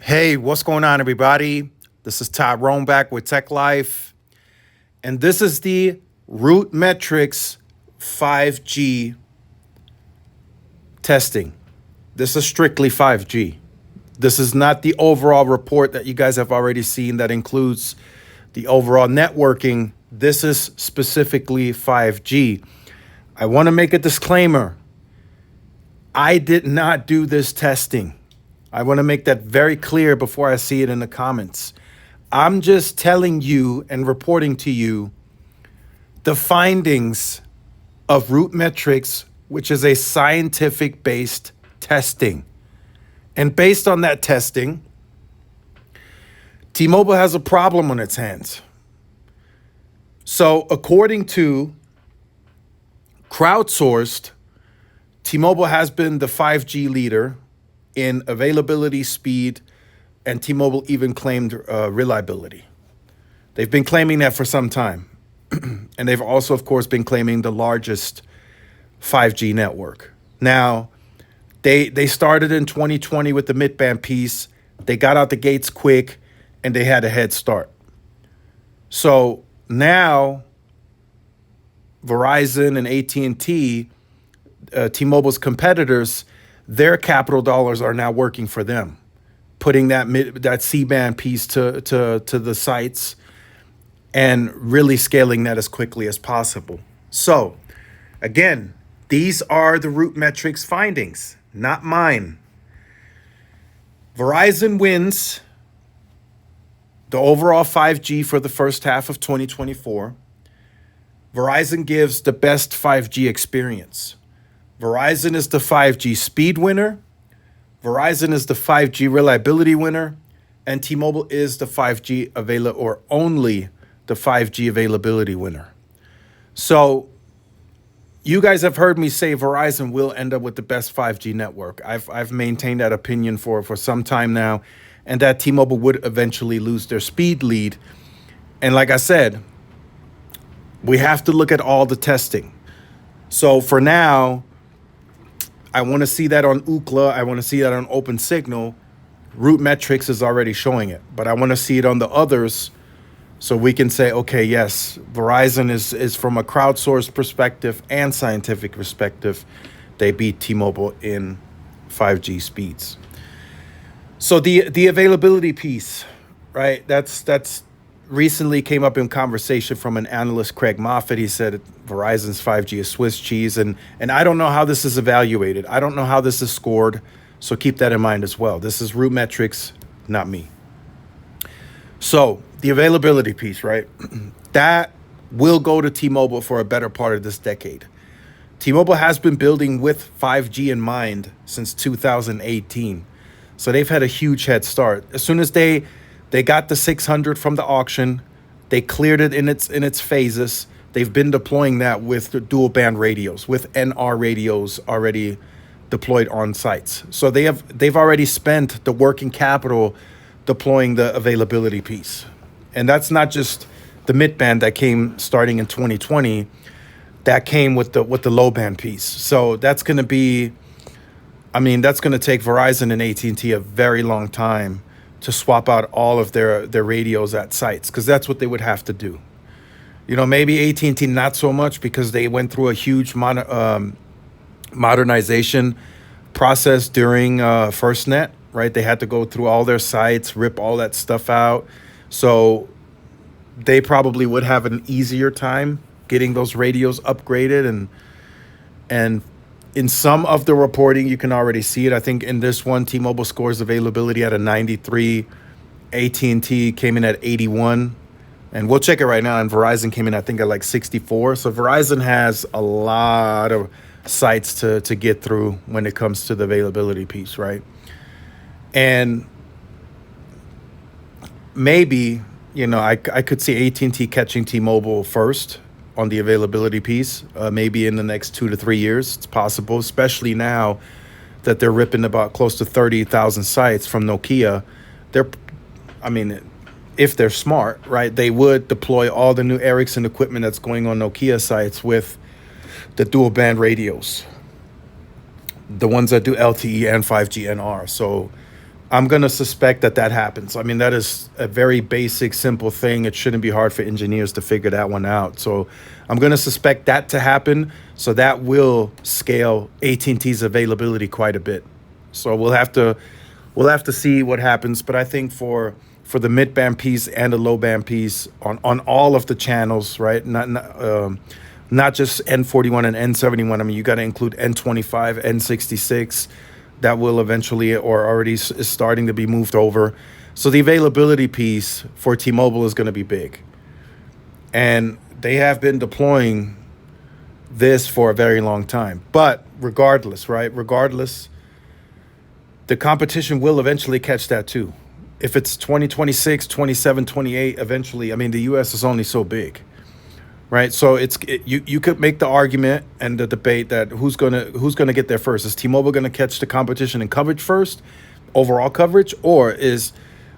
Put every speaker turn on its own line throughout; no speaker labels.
Hey, what's going on, everybody? This is Tyrone back with Tech Life, and this is the RootMetrics 5G testing. This is strictly 5G. This is not the overall report that you guys have already seen that includes the overall networking. This is specifically 5G. I want to make a disclaimer. I did not do this testing. I want to make that very clear before I see it in the comments. I'm just telling you and reporting to you the findings of RootMetrics, which is a scientific-based testing. And based on that testing, T-Mobile has a problem on its hands. So according to crowdsourced, T-Mobile has been the 5G leader in availability, speed, and T-Mobile even claimed reliability. They've been claiming that for some time. And they've also, of course, been claiming the largest 5G network. Now, they started in 2020 with the mid-band piece. They got out the gates quick, and they had a head start. So now, Verizon and AT&T, T-Mobile's competitors, their capital dollars are now working for them, putting that C-band piece to the sites and really scaling that as quickly as possible. So, again, these are the RootMetrics findings, not mine. Verizon wins the overall 5G for the first half of 2024. Verizon gives the best 5G experience. Verizon is the 5G speed winner. Verizon is the 5G reliability winner. And T-Mobile is the 5G only the 5G availability winner. So you guys have heard me say Verizon will end up with the best 5G network. I've maintained that opinion for some time now, and that T-Mobile would eventually lose their speed lead. And like I said, we have to look at all the testing. So for now, I want to see that on Ookla. I want to see that on OpenSignal. RootMetrics is already showing it, but I want to see it on the others so we can say, okay, yes, Verizon is from a crowdsourced perspective and scientific perspective, they beat T-Mobile in 5G speeds. So the availability piece, right? That's recently came up in conversation from an analyst, Craig Moffett. He said Verizon's 5G is Swiss cheese, and I don't know how this is evaluated. I don't know how this is scored, so keep that in mind as well. This is RootMetrics, not me. So the availability piece, right? That will go to T-Mobile for a better part of this decade. T-Mobile has been building with 5G in mind since 2018, so they've had a huge head start. As soon as they got the 600 from the auction. They cleared it in its phases. They've been deploying that with the dual band radios, with NR radios already deployed on sites. So they've already spent the working capital deploying the availability piece. And that's not just the mid band that came starting in 2020. That came with the low band piece. So that's going to take Verizon and AT&T a very long time to swap out all of their radios at sites, because that's what they would have to do. You know, maybe AT&T not so much, because they went through a huge modernization process during FirstNet, right? They had to go through all their sites, rip all that stuff out. So they probably would have an easier time getting those radios upgraded. And in some of the reporting, you can already see it. I think in this one, T-Mobile scores availability at a 93. AT&T came in at 81. And we'll check it right now. And Verizon came in, I think, at like 64. So Verizon has a lot of sites to get through when it comes to the availability piece, right? And maybe, I could see AT&T catching T-Mobile first on the availability piece, maybe in the next 2 to 3 years. It's possible, especially now that they're ripping about close to 30,000 sites from Nokia. If they're smart, right, they would deploy all the new Ericsson equipment that's going on Nokia sites with the dual band radios, the ones that do LTE and 5G NR. So I'm going to suspect that that happens. I mean, that is a very basic, simple thing. It shouldn't be hard for engineers to figure that one out. So I'm going to suspect that to happen. So that will scale AT&T's availability quite a bit. So we'll have to see what happens. But I think for the mid-band piece and the low-band piece on all of the channels, right? Not just N41 and N71. I mean, you got to include N25, N66. That will eventually or already is starting to be moved over. So the availability piece for T-Mobile is going to be big. And they have been deploying this for a very long time. But regardless, right? Regardless, the competition will eventually catch that too. If it's 2026, 27, 28, eventually, I mean, the U.S. is only so big. Right, so you could make the argument and the debate that who's gonna get there first? Is T-Mobile gonna catch the competition in coverage first, overall coverage, or is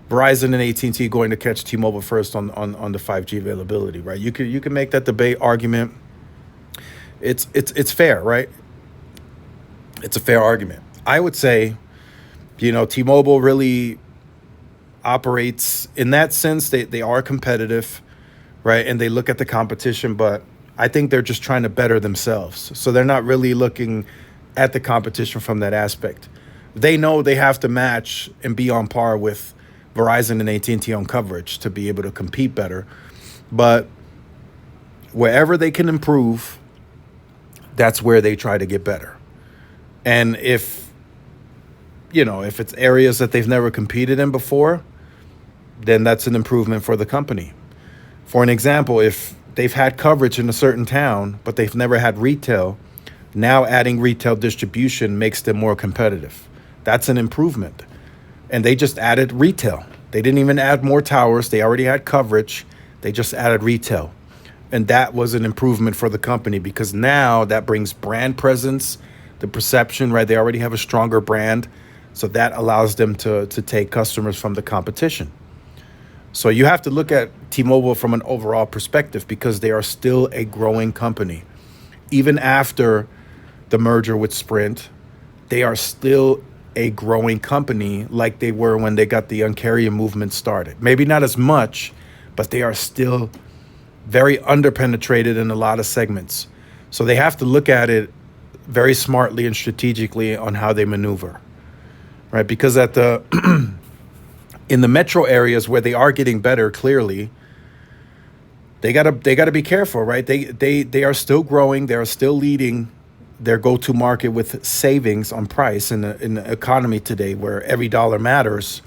Verizon and AT&T going to catch T-Mobile first on the 5G availability? Right, you can make that debate argument. It's fair, right? It's a fair argument. I would say, T-Mobile really operates in that sense. They are competitive. Right. And they look at the competition, but I think they're just trying to better themselves. So they're not really looking at the competition from that aspect. They know they have to match and be on par with Verizon and AT&T on coverage to be able to compete better. But wherever they can improve, that's where they try to get better. And if it's areas that they've never competed in before, then that's an improvement for the company. For an example, if they've had coverage in a certain town, but they've never had retail, now adding retail distribution makes them more competitive. That's an improvement. And they just added retail. They didn't even add more towers. They already had coverage. They just added retail. And that was an improvement for the company because now that brings brand presence, the perception, right? They already have a stronger brand. So that allows them to take customers from the competition. So you have to look at T-Mobile from an overall perspective because they are still a growing company. Even after the merger with Sprint, they are still a growing company like they were when they got the Un-carrier movement started. Maybe not as much, but they are still very underpenetrated in a lot of segments. So they have to look at it very smartly and strategically on how they maneuver, right? Because at the in the metro areas where they are getting better, clearly, they gotta be careful, right? They are still growing. They are still leading their go-to market with savings on price in the economy today, where every dollar matters.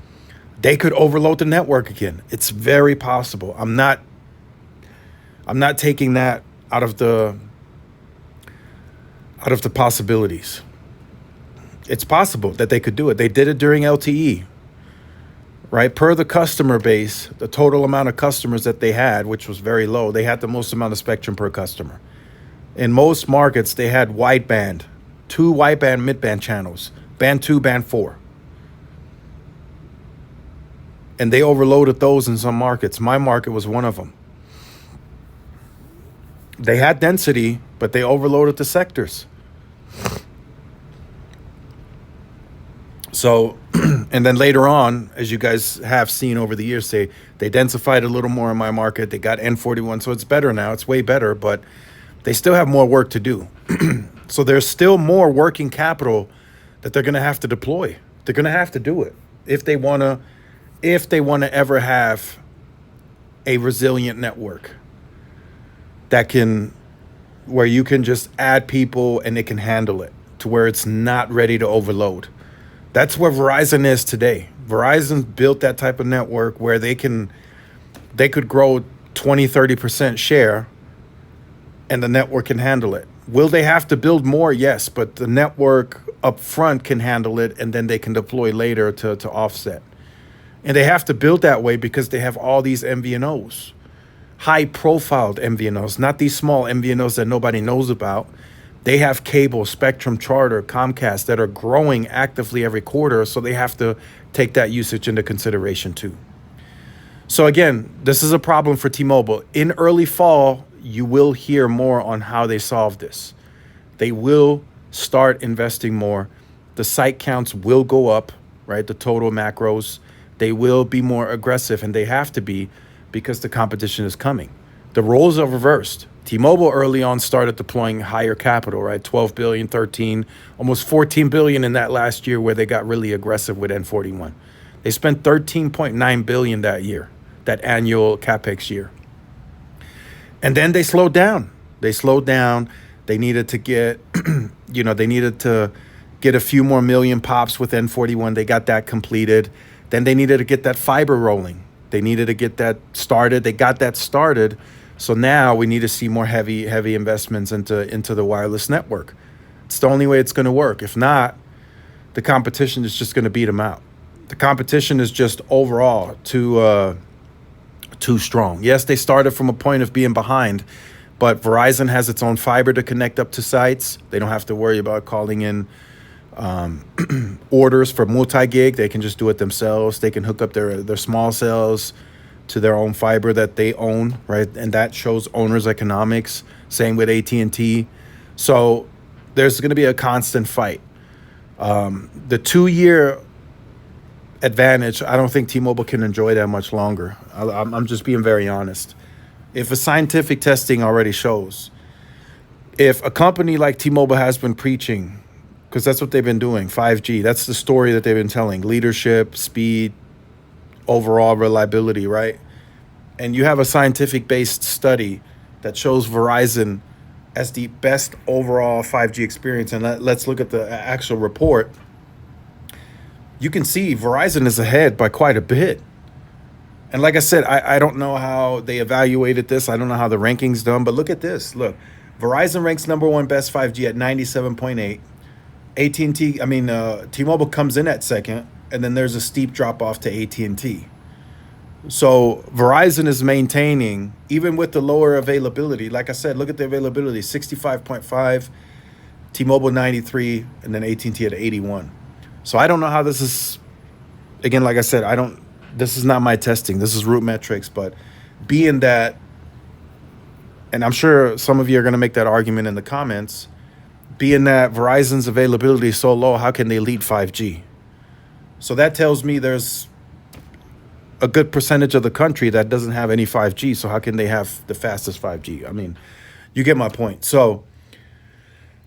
They could overload the network again. It's very possible. I'm not taking that out of the possibilities. It's possible that they could do it. They did it during LTE. Right, per the customer base, the total amount of customers that they had, which was very low, they had the most amount of spectrum per customer. In most markets, they had wideband, 2 wideband mid-band channels, band 2, band 4. And they overloaded those in some markets. My market was one of them. They had density, but they overloaded the sectors. So, and then later on, as you guys have seen over the years, they densified a little more in my market. They got N41, so it's better now. It's way better, but they still have more work to do. So there's still more working capital that they're going to have to deploy. They're going to have to do it if they want to ever have a resilient network where you can just add people and it can handle it to where it's not ready to overload. That's where Verizon is today. Verizon built that type of network where they could grow 20, 30% share and the network can handle it. Will they have to build more? Yes, but the network up front can handle it and then they can deploy later to offset. And they have to build that way because they have all these MVNOs, high-profiled MVNOs, not these small MVNOs that nobody knows about. They have cable, Spectrum, Charter, Comcast that are growing actively every quarter, so they have to take that usage into consideration too. So again, this is a problem for T-Mobile. In early fall, you will hear more on how they solve this. They will start investing more. The site counts will go up. right? The total macros, they will be more aggressive, and they have to be because the competition is coming. The roles are reversed. T-Mobile early on started deploying higher capital, right? 12 billion, 13, almost 14 billion in that last year where they got really aggressive with N41. They spent 13.9 billion that year, that annual capex year. And then they slowed down. They slowed down. They needed to get, they needed to get a few more million pops with N41. They got that completed. Then they needed to get that fiber rolling. They needed to get that started. They got that started. So now we need to see more heavy investments into the wireless network. It's the only way it's going to work. If not, the competition is just going to beat them out. The competition is just overall too strong. Yes, they started from a point of being behind, but Verizon has its own fiber to connect up to sites. They don't have to worry about calling in orders for multi-gig. They can just do it themselves. They can hook up their small cells to their own fiber that they own, right? And that shows owners' economics. Same with AT&T. So there's going to be a constant fight. The 2-year advantage, I don't think T-Mobile can enjoy that much longer. I'm just being very honest. If a scientific testing already shows, if a company like T-Mobile has been preaching, because that's what they've been doing, 5G, that's the story that they've been telling, leadership, speed, overall reliability, right? And you have a scientific-based study that shows Verizon as the best overall 5G experience. And let's look at the actual report. You can see Verizon is ahead by quite a bit. And like I said, I don't know how they evaluated this. I don't know how the ranking's done, but look at this. Look, Verizon ranks #1 best 5G at 97.8. T-Mobile comes in at second, and then there's a steep drop off to AT&T. So Verizon is maintaining, even with the lower availability. Like I said, look at the availability, 65.5, T-Mobile 93, and then AT&T at 81. So I don't know how this is, again, like I said, this is not my testing. This is RootMetrics, but being that, and I'm sure some of you are going to make that argument in the comments, being that Verizon's availability is so low, how can they lead 5G? So that tells me there's a good percentage of the country that doesn't have any 5G. So how can they have the fastest 5G? I mean, you get my point. So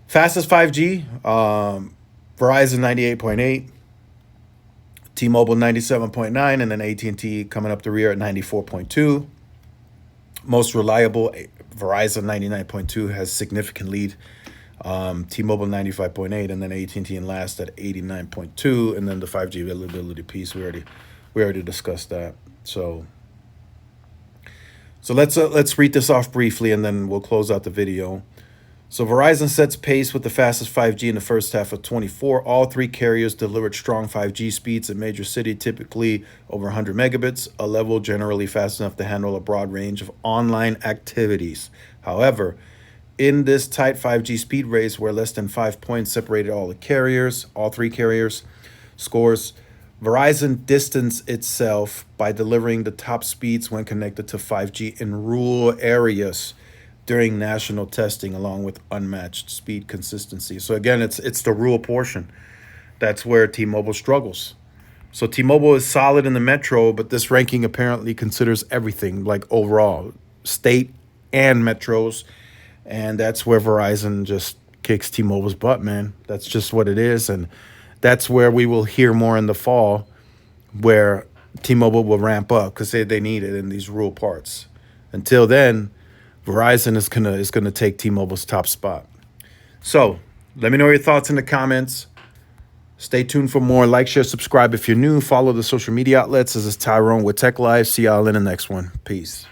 fastest 5G, Verizon 98.8, T-Mobile 97.9, and then AT&T coming up the rear at 94.2. Most reliable, Verizon 99.2 has significant lead. T-Mobile 95.8, and then AT&T in last at 89.2, and then the 5G availability piece we already discussed that. So let's read this off briefly, and then we'll close out the video. So Verizon sets pace with the fastest 5G in the first half of 24. All three carriers delivered strong 5G speeds in major city, typically over 100 megabits, a level generally fast enough to handle a broad range of online activities. However, in this tight 5G speed race where less than 5 points separated all three carriers scores, Verizon distanced itself by delivering the top speeds when connected to 5G in rural areas during national testing, along with unmatched speed consistency. So again, it's the rural portion. That's where T-Mobile struggles. So T-Mobile is solid in the metro, but this ranking apparently considers everything, like overall, state and metros. And that's where Verizon just kicks T-Mobile's butt, man. That's just what it is. And that's where we will hear more in the fall, where T-Mobile will ramp up because they need it in these rural parts. Until then, Verizon is gonna take T-Mobile's top spot. So let me know your thoughts in the comments. Stay tuned for more. Like, share, subscribe if you're new. Follow the social media outlets. This is Tyrone with Tech Live. See y'all in the next one. Peace.